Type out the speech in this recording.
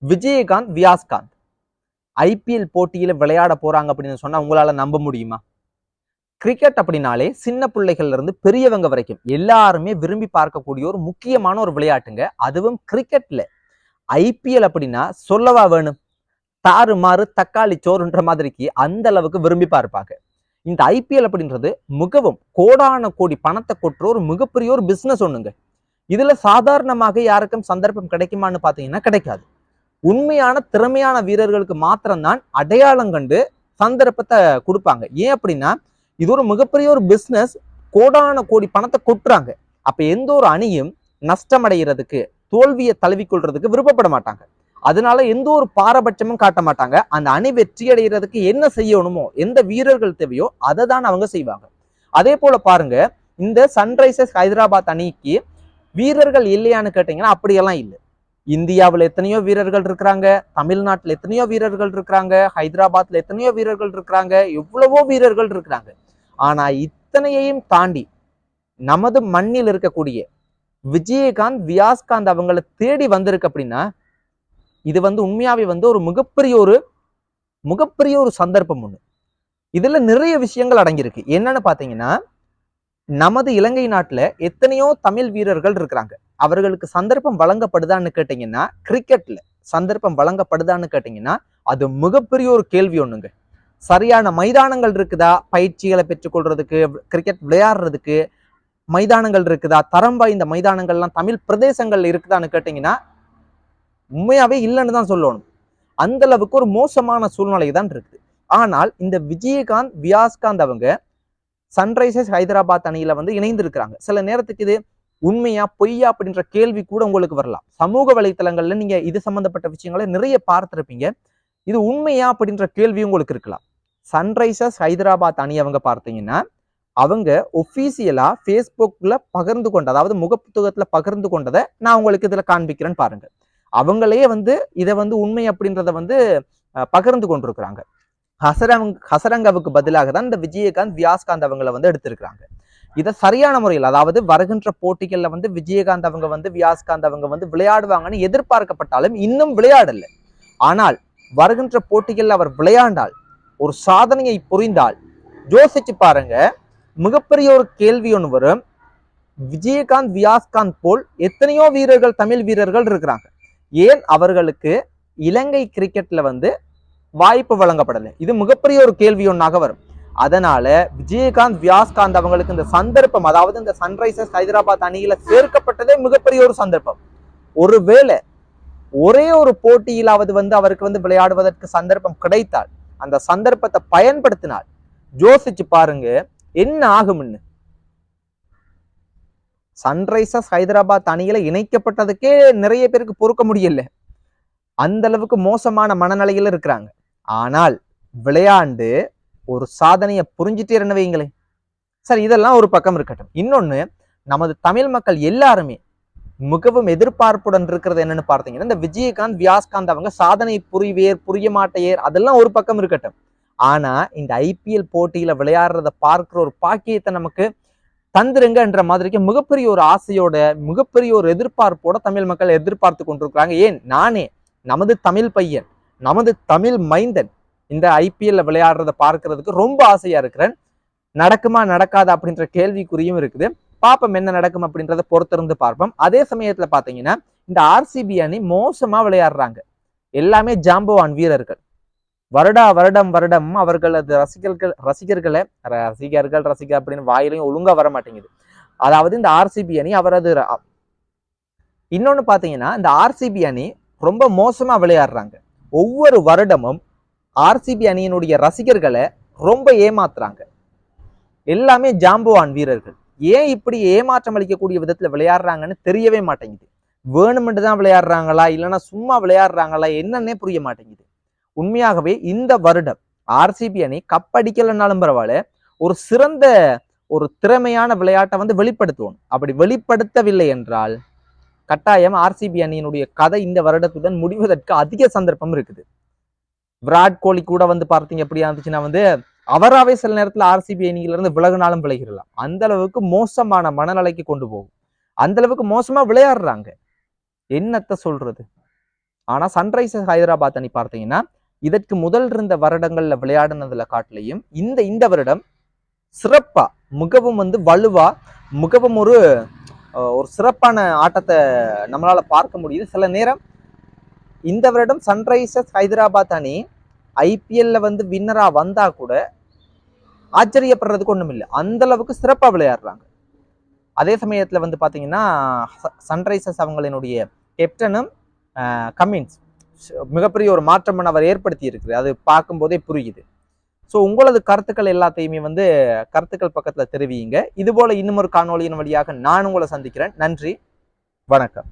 Vijayakanth, Viyaskanth IPL போட்டியில விளையாட போறாங்க அப்படின்னு சொன்னா உங்களால நம்ப முடியுமா? கிரிக்கெட் அப்படின்னாலே சின்ன பிள்ளைகள்ல இருந்து பெரியவங்க வரைக்கும் எல்லாருமே விரும்பி பார்க்கக்கூடிய ஒரு முக்கியமான ஒரு விளையாட்டுங்க. அதுவும் கிரிக்கெட்ல ஐபிஎல் அப்படின்னா சொல்லவா வேணும்? தாறு மாறு தக்காளி சோறுன்ற மாதிரிக்கு அந்த அளவுக்கு விரும்பி பார்ப்பாங்க. இந்த ஐபிஎல் அப்படின்றது மிகவும் கோடான கோடி பணத்தை கொட்டுற ஒரு மிகப்பெரிய ஒரு பிசினஸ் ஒண்ணுங்க. இதுல சாதாரணமாக யாருக்கும் சந்தர்ப்பம் கிடைக்குமான்னு பாத்தீங்கன்னா கிடைக்காது. உண்மையான திறமையான வீரர்களுக்கு மாத்திரம்தான் அடையாளம் கண்டு சந்தர்ப்பத்தை கொடுப்பாங்க. ஏன் அப்படின்னா இது ஒரு மிகப்பெரிய ஒரு பிசினஸ். கோடான கோடி பணத்தை கொட்டுறாங்க. அப்ப எந்த ஒரு அணியும் நஷ்டம் அடைகிறதுக்கு, தோல்வியை தழுவிக்கொள்றதுக்கு விருப்பப்பட மாட்டாங்க. அதனால எந்த ஒரு பாரபட்சமும் காட்ட மாட்டாங்க. அந்த அணி வெற்றி அடைகிறதுக்கு என்ன செய்யணுமோ, எந்த வீரர்கள் தேவையோ அதை தான் அவங்க செய்வாங்க. அதே போல பாருங்க, இந்த சன்ரைசர்ஸ் ஹைதராபாத் அணிக்கு வீரர்கள் இல்லையான்னு கேட்டீங்கன்னா அப்படியெல்லாம் இல்லை. இந்தியாவில் எத்தனையோ வீரர்கள் இருக்கிறாங்க, தமிழ்நாட்டில் எத்தனையோ வீரர்கள் இருக்கிறாங்க, ஹைதராபாத்ல எத்தனையோ வீரர்கள் இருக்கிறாங்க, எவ்வளவோ வீரர்கள் இருக்கிறாங்க. ஆனா இத்தனையையும் தாண்டி நமது மண்ணில் இருக்கக்கூடிய விஜயகாந்த், வியாஸ்காந்த் அவங்களை தேடி வந்திருக்கு அப்படின்னா இது உண்மையாவே ஒரு மிகப்பெரிய ஒரு சந்தர்ப்பம் ஒண்ணு. இதுல நிறைய விஷயங்கள் அடங்கியிருக்கு. என்னன்னு பாத்தீங்கன்னா, நமது இலங்கை நாட்டுல எத்தனையோ தமிழ் வீரர்கள் இருக்கிறாங்க. அவர்களுக்கு சந்தர்ப்பம் வழங்கப்படுதான்னு கேட்டீங்கன்னா, கிரிக்கெட்ல சந்தர்ப்பம் வழங்கப்படுதான்னு கேட்டீங்கன்னா அது மிகப்பெரிய ஒரு கேள்வி ஒண்ணுங்க. சரியான மைதானங்கள் இருக்குதா பயிற்சிகளை பெற்றுக்கொள்றதுக்கு, கிரிக்கெட் விளையாடுறதுக்கு மைதானங்கள் இருக்குதா, தரம் வாய்ந்த மைதானங்கள்லாம் தமிழ் பிரதேசங்கள்ல இருக்குதான்னு கேட்டீங்கன்னா உண்மையாவே இல்லைன்னு தான் சொல்லணும். அந்த அளவுக்கு ஒரு மோசமான சூழ்நிலை தான் இருக்குது. ஆனால் இந்த விஜயகாந்த், வியாஸ்காந்த் அவங்க சன்ரைசர்ஸ் ஹைதராபாத் அணியில இணைந்திருக்கிறாங்க. சில நேரத்துக்கு இது உண்மையா பொய்யா அப்படின்ற கேள்வி கூட உங்களுக்கு வரலாம். சமூக வலைத்தளங்கள்ல நீங்க இது சம்பந்தப்பட்ட விஷயங்களை நிறைய பார்த்திருப்பீங்க. இது உண்மையா அப்படின்ற கேள்வி உங்களுக்கு இருக்கலாம். சன்ரைசர்ஸ் ஹைதராபாத் அணி அவங்க பார்த்தீங்கன்னா அவங்க ஒபிஷியலா பேஸ்புக்ல பகிர்ந்து கொண்ட, அதாவது முகப்புத்தகத்துல பகிர்ந்து கொண்டதை நான் உங்களுக்கு இதுல காண்பிக்கிறேன்னு பாருங்க. அவங்களே இதை உண்மை அப்படின்றத பகிர்ந்து கொண்டிருக்கிறாங்க. ஹசரங்கவுக்கு பதிலாக தான் இந்த விஜயகாந்த், வியாஸ்காந்த் அவங்களை எடுத்திருக்கிறாங்க. இதை சரியான முறையில், அதாவது வருகின்ற போட்டிகள்ல விஜயகாந்த் அவங்க வியாஸ்காந்த் அவங்க விளையாடுவாங்கன்னு எதிர்பார்க்கப்பட்டாலும் இன்னும் விளையாடல. ஆனால் வருகின்ற போட்டிகள் அவர் விளையாண்டால், ஒரு சாதனையை புரிந்தால், யோசிச்சு பாருங்க, மிகப்பெரிய ஒரு கேள்வி ஒன்று வரும். விஜயகாந்த், வியாஸ்காந்த் போல் எத்தனையோ வீரர்கள், தமிழ் வீரர்கள் இருக்கிறாங்க. ஏன் அவர்களுக்கு இலங்கை கிரிக்கெட்ல வாய்ப்பு வழங்கப்படலை? இது மிகப்பெரிய ஒரு கேள்வி ஒன்றாக வரும். அதனால விஜயகாந்த், வியாஸ்காந்த் அவங்களுக்கு இந்த சந்தர்ப்பம், அதாவது இந்த சன்ரைசர்ஸ் ஹைதராபாத் அணியில சேர்க்கப்பட்டதே மிகப்பெரிய ஒரு சந்தர்ப்பம். ஒருவேளை ஒரே ஒரு போட்டியிலாவது அவருக்கு விளையாடுவதற்கு சந்தர்ப்பம் கிடைத்தால், அந்த சந்தர்ப்பத்தை பயன்படுத்தினால், யோசிச்சு பாருங்க என்ன ஆகும்னு. சன்ரைசர்ஸ் ஹைதராபாத் அணியில இணைக்கப்பட்டதுக்கே நிறைய பேருக்கு பொறுக்க முடியல. அந்த அளவுக்கு மோசமான மனநிலையில இருக்கிறாங்க. ஆனால் விளையாண்டு ஒரு சாதனையை புரிஞ்சுட்டே வைங்களேன். சரி, இதெல்லாம் ஒரு பக்கம் இருக்கட்டும். இன்னொன்னு, நமது தமிழ் மக்கள் எல்லாருமே மிகவும் எதிர்பார்ப்புடன் இருக்கிறது என்னன்னு பார்த்தீங்கன்னா, இந்த விஜயகாந்த், வியாஸ்காந்த் அவங்க சாதனை புரிய மாட்டையர், அதெல்லாம் ஒரு பக்கம் இருக்கட்டும். ஆனா இந்த ஐபிஎல் போட்டியில விளையாடுறத பார்க்கிற ஒரு பாக்கியத்தை நமக்கு தந்துருங்க என்ற மாதிரிக்கு மிகப்பெரிய ஒரு ஆசையோட, மிகப்பெரிய ஒரு எதிர்பார்ப்போட தமிழ் மக்கள் எதிர்பார்த்து கொண்டிருக்கிறாங்க. ஏன், நானே நமது தமிழ் பையன், நமது தமிழ் மைந்தன் இந்த ஐபிஎல்ல விளையாடுறத பார்க்கறதுக்கு ரொம்ப ஆசையா இருக்கிறேன். நடக்குமா நடக்காதா அப்படின்ற கேள்விக்குறியும் இருக்குது. பாப்போம் என்ன நடக்கும் அப்படின்றத பொறுத்திருந்து பார்ப்போம். அதே சமயத்துல பாத்தீங்கன்னா இந்த ஆர்சிபி அணி மோசமா விளையாடுறாங்க. எல்லாமே ஜாம்பவான் வீரர்கள். வருடம் அவர்களது ரசிகர்கள் அப்படின்னு வாயிலையும் ஒழுங்கா வர மாட்டேங்குது. அதாவது இந்த ஆர்சிபி அணி அவரது இன்னொன்னு பாத்தீங்கன்னா, இந்த ஆர்சிபி அணி ரொம்ப மோசமா விளையாடுறாங்க. ஒவ்வொரு வருடமும் ஆர்சிபி அணியினுடைய ரசிகர்களை ரொம்ப ஏமாத்துறாங்க. எல்லாமே ஜாம்பவான் வீரர்கள். ஏன் இப்படி ஏமாற்றம் அளிக்கக்கூடிய விதத்துல விளையாடுறாங்கன்னு தெரியவே மாட்டேங்குது. வேணுமென்று தான் விளையாடுறாங்களா, இல்லைன்னா சும்மா விளையாடுறாங்களா, என்னன்னே புரிய மாட்டேங்குது. உண்மையாகவே இந்த வருடம் ஆர்சிபி அணி கப்படிக்கலன்னாலும் பரவாயில்ல, ஒரு சிறந்த ஒரு திறமையான விளையாட்டை வெளிப்படுத்துவோம். அப்படி வெளிப்படுத்தவில்லை என்றால் கட்டாயம் ஆர்சிபி அணியினுடைய கதை இந்த வருடத்துடன் முடிவதற்கு அதிக சந்தர்ப்பம் இருக்குது. விராட் கோலி கூட பார்த்தீங்க எப்படி இருந்துச்சுன்னா அவராவே சில நேரத்துல ஆர்சிபி அணியிலிருந்து விலகினாலும் விலகிடலாம். அந்த அளவுக்கு மோசமான மனநிலைக்கு கொண்டு போகும். அந்த அளவுக்கு மோசமா விளையாடுறாங்க. என்னத்த சொல்றது? ஆனா சன்ரைசர்ஸ் ஹைதராபாத் அணி பார்த்தீங்கன்னா இதற்கு முதல் இருந்த வருடங்கள்ல விளையாடினதுல காட்டிலையும் இந்த வருடம் சிறப்பா மிகவும் வலுவா மிகவும் ஒரு சிறப்பான ஆட்டத்தை நம்மளால பார்க்க முடியுது. சில நேரம் இந்த வருடம் சன்ரைசர்ஸ் ஹைதராபாத் அணி ஐபிஎல்ல வின்னரா வந்தா கூட ஆச்சரியப்படுறதுக்கு ஒண்ணும் இல்லை, அந்த அளவுக்கு சிறப்பா விளையாடுறாங்க. அதே சமயத்துல பாத்தீங்கன்னா சன்ரைசர்ஸ் அவங்களினுடைய கேப்டனும் கமின்ஸ் மிகப்பெரிய ஒரு மாற்றம் அவர் ஏற்படுத்தி இருக்குது, அது பார்க்கும் போதே புரியுது. ஸோ உங்களது கருத்துக்கள் எல்லாத்தையுமே கருத்துக்கள் பக்கத்துல தெரிவிங்க. இது போல இன்னும் ஒரு காணொலியின் வழியாக நான் உங்களை சந்திக்கிறேன். நன்றி, வணக்கம்.